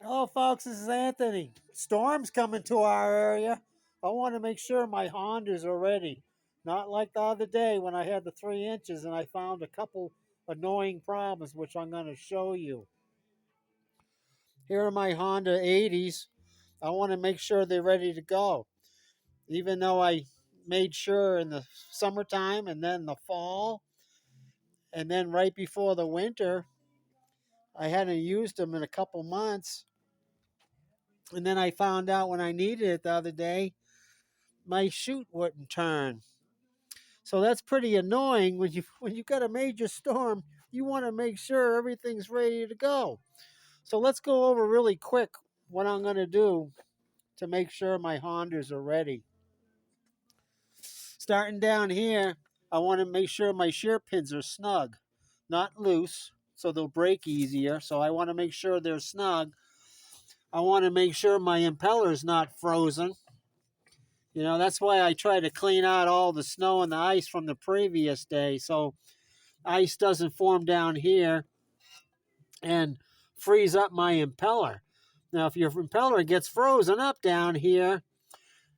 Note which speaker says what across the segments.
Speaker 1: Hello, folks. This is Anthony. Storm's coming to our area. I want to make sure my Hondas are ready. Not like the other day when I had the 3 inches and I found a couple annoying problems, which I'm going to show you. Here are my Honda 80s. I want to make sure they're ready to go. Even though I made sure in the summertime and then the fall and then right before the winter, I hadn't used them in a couple months. And then I found out when I needed it the other day, my chute wouldn't turn. So that's pretty annoying when you got a major storm. You want to make sure everything's ready to go. So let's go over really quick what I'm going to do to make sure my Hondas are ready. Starting down here, I want to make sure my shear pins are snug, not loose, so they'll break easier. So I want to make sure they're snug. I want to make sure my impeller's not frozen. You know, that's why I try to clean out all the snow and the ice from the previous day so ice doesn't form down here and freeze up my impeller. Now, if your impeller gets frozen up down here,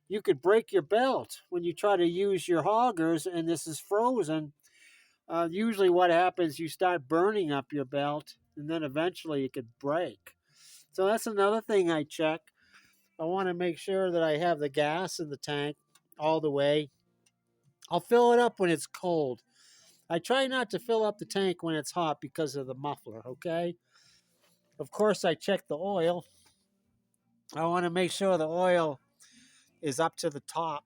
Speaker 1: you could break your belt when you try to use your hoggers and this is frozen. Usually what happens, you start burning up your belt and then eventually it could break. So that's another thing I check. I want to make sure that I have the gas in the tank all the way. I'll fill it up when it's cold. I try not to fill up the tank when it's hot because of the muffler, okay? Of course, I check the oil. I want to make sure the oil is up to the top.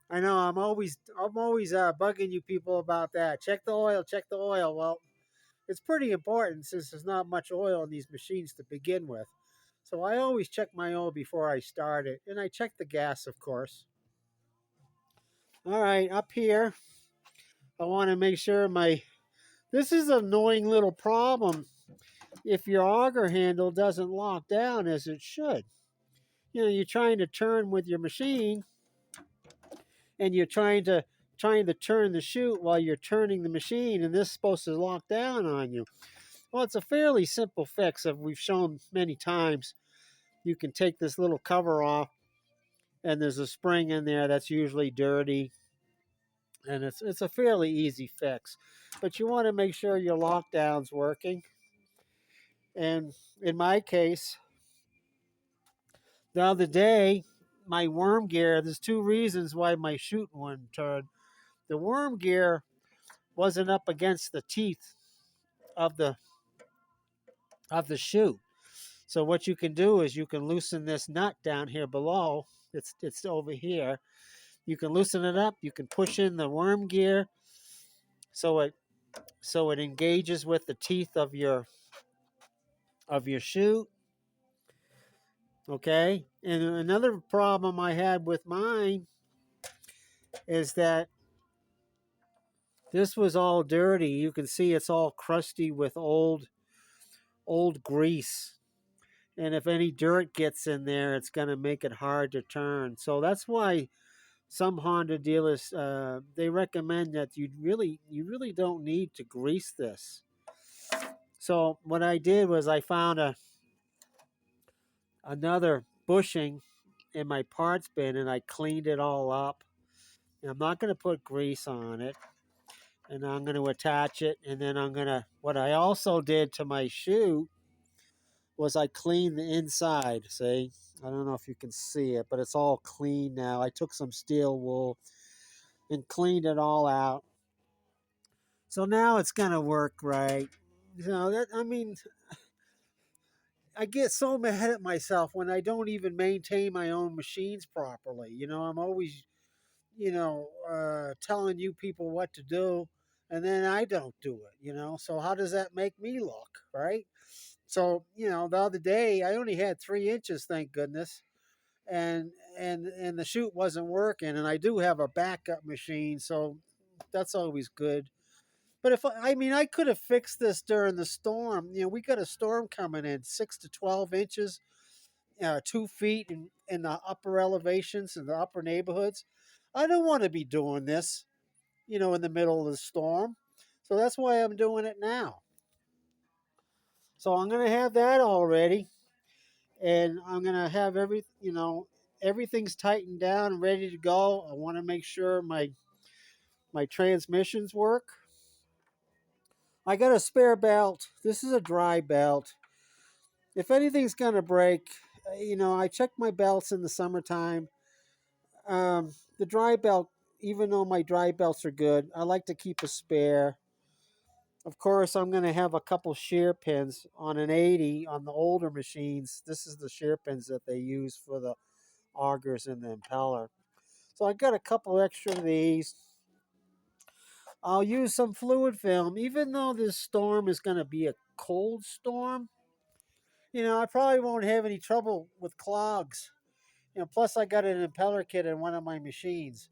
Speaker 1: I know I'm always bugging you people about that. Check the oil, check the oil. Well, it's pretty important since there's not much oil in these machines to begin with. So I always check my oil before I start it, and I check the gas, of course. All right, up here, I want to make sure my. This is an annoying little problem if your auger handle doesn't lock down as it should. You know, you're trying to turn with your machine, and you're trying to turn the chute while you're turning the machine, and this is supposed to lock down on you. Well, it's a fairly simple fix, as we've shown many times. You can take this little cover off, and there's a spring in there that's usually dirty, and it's a fairly easy fix. But you want to make sure your lockdown's working. And in my case, the other day, my worm gear, there's two reasons why my chute wouldn't turn. The worm gear wasn't up against the teeth of the chute. So what you can do is you can loosen this nut down here below. It's over here. You can loosen it up. You can push in the worm gear so it engages with the teeth of your chute. Okay? And another problem I had with mine is that this was all dirty. You can see it's all crusty with old grease. And if any dirt gets in there, it's going to make it hard to turn. So that's why some Honda dealers they recommend that you really don't need to grease this. So what I did was I found another bushing in my parts bin and I cleaned it all up. And I'm not going to put grease on it. And I'm going to attach it. And then what I also did to my chute was I cleaned the inside. See, I don't know if you can see it, but it's all clean now. I took some steel wool and cleaned it all out. So now it's going to work right. I get so mad at myself when I don't even maintain my own machines properly. I'm always, telling you people what to do, and then I don't do it. So how does that make me look, right? So, the other day I only had 3 inches, thank goodness. And the chute wasn't working, and I do have a backup machine, so that's always good. But I could have fixed this during the storm. We got a storm coming in, 6 to 12 inches, 2 feet in the upper elevations in the upper neighborhoods. I don't want to be doing this, in the middle of the storm. So that's why I'm doing it now. So I'm going to have that all ready, and I'm going to have everything's tightened down and ready to go. I want to make sure my transmissions work. I got a spare belt. This is a dry belt. If anything's going to break, I check my belts in the summertime. The dry belt, even though my dry belts are good, I like to keep a spare. Of course, I'm going to have a couple shear pins on an 80 on the older machines. This is the shear pins that they use for the augers and the impeller. So I got a couple extra of these. I'll use some fluid film, even though this storm is going to be a cold storm. I probably won't have any trouble with clogs. Plus I got an impeller kit in one of my machines.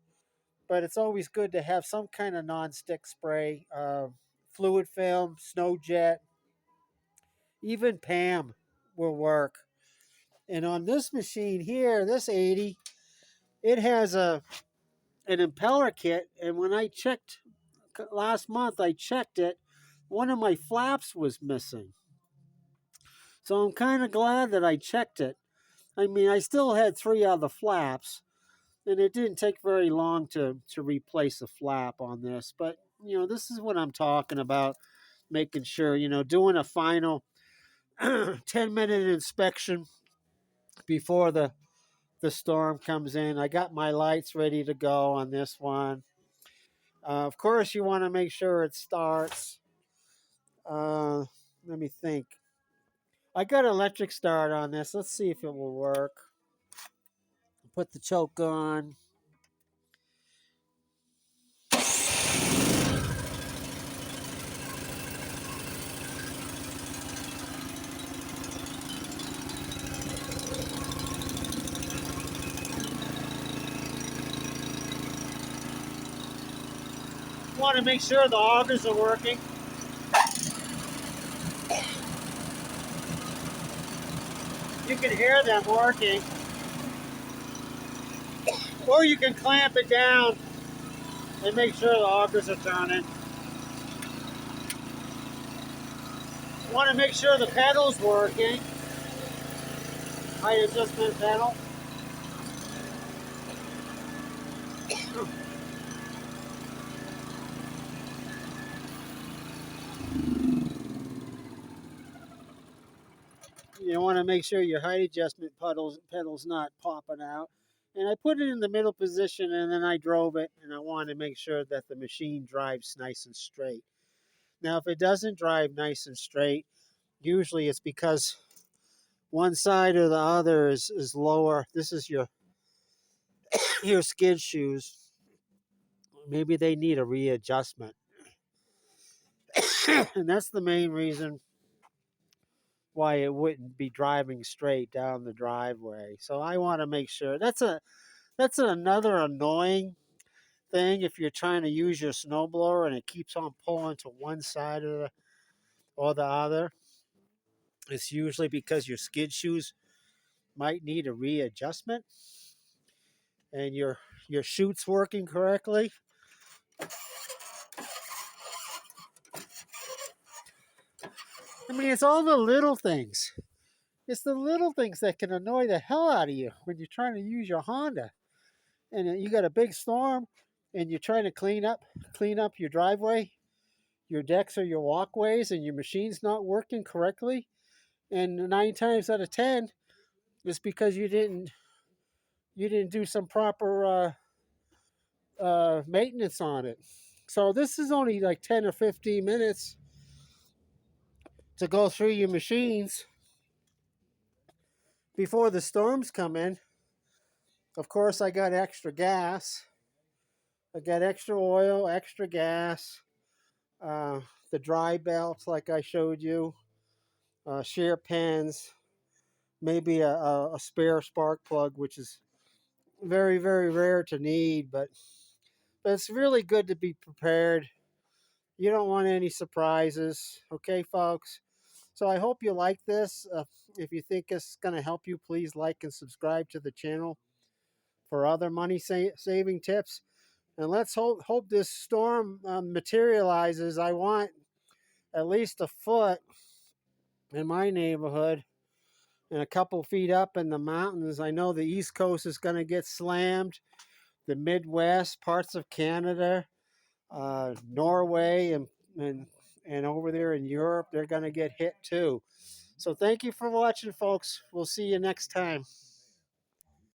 Speaker 1: But it's always good to have some kind of non-stick spray, fluid film, snow jet, even PAM will work. And on this machine here, this 80, it has an impeller kit. And when I checked last month, I checked it, one of my flaps was missing. So I'm kind of glad that I checked it. I mean, I still had 3 other flaps, and it didn't take very long to replace a flap on this. But, this is what I'm talking about, making sure, doing a final 10-minute inspection before the storm comes in. I got my lights ready to go on this one. Of course, you want to make sure it starts. Let me think. I got electric start on this. Let's see if it will work. Put the choke on. Want to make sure the augers are working. You can hear them working. Or you can clamp it down and make sure the augers are turning. Want to make sure the pedal's working. Height adjustment pedal. You want to make sure your height adjustment pedal's not popping out. And I put it in the middle position, and then I drove it, and I wanted to make sure that the machine drives nice and straight. Now, if it doesn't drive nice and straight, usually it's because one side or the other is lower. This is your skid shoes. Maybe they need a readjustment. And that's the main reason why it wouldn't be driving straight down the driveway. So I want to make sure that's another annoying thing if you're trying to use your snowblower and it keeps on pulling to one side or the other. It's usually because your skid shoes might need a readjustment and your chute's working correctly. I mean, it's all the little things. It's the little things that can annoy the hell out of you when you're trying to use your Honda. And you got a big storm and you're trying to clean up your driveway, your decks or your walkways, and your machine's not working correctly. And 9 times out of 10, it's because you didn't do some proper maintenance on it. So this is only like 10 or 15 minutes to go through your machines before the storms come in. Of course, I got extra gas. I got extra oil, extra gas, the dry belts like I showed you, shear pins, maybe a spare spark plug, which is very, very rare to need, but it's really good to be prepared. You don't want any surprises, okay, folks? So I hope you like this. If you think it's going to help you, please like and subscribe to the channel for other money saving tips. And let's hope this storm materializes. I want at least a foot in my neighborhood and a couple feet up in the mountains. I know the East Coast is going to get slammed, the Midwest, parts of Canada, Norway, and, and over there in Europe, they're going to get hit too. So thank you for watching, folks. We'll see you next time.